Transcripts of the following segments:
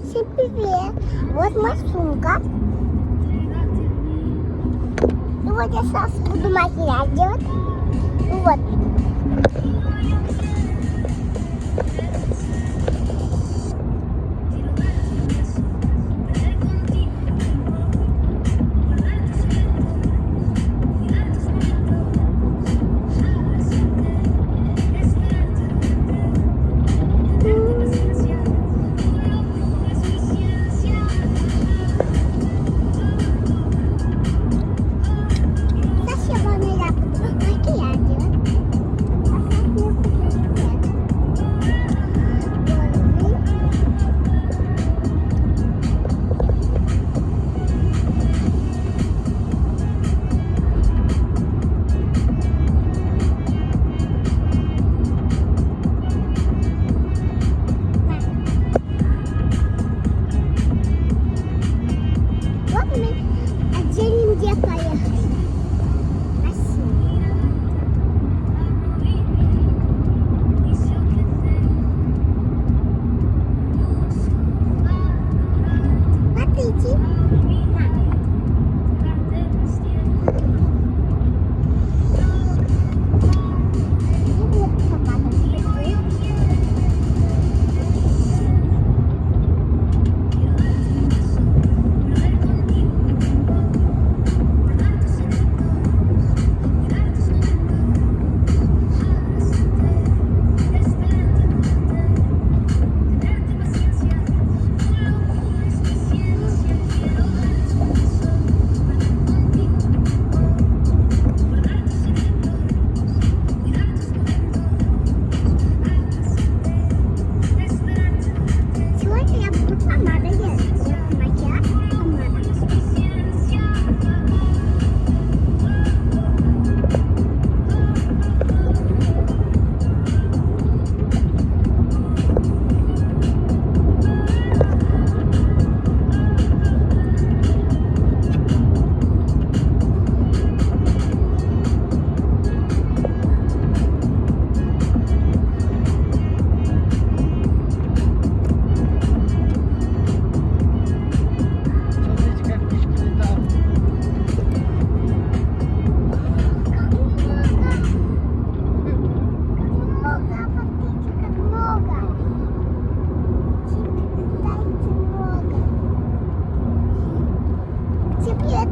Всем привет! Вот моя сумка. И вот я сейчас буду макияж делать. Вот.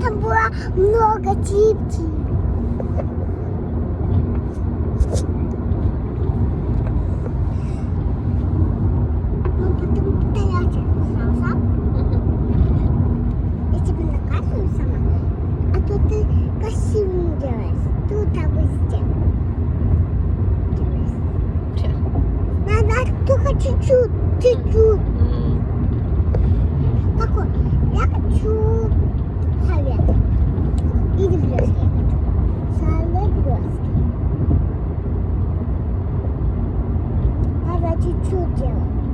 Там было много птиц. Мы потом стоять сама. Я тебе наказываю сама. А то ты красиво делаешь. Тут обычно делаешь. Надо только чуть-чуть. Чуть-чуть. Какой? Я хочу совет. Иди блёски. Совет блёски. Надо чуть-чуть делать.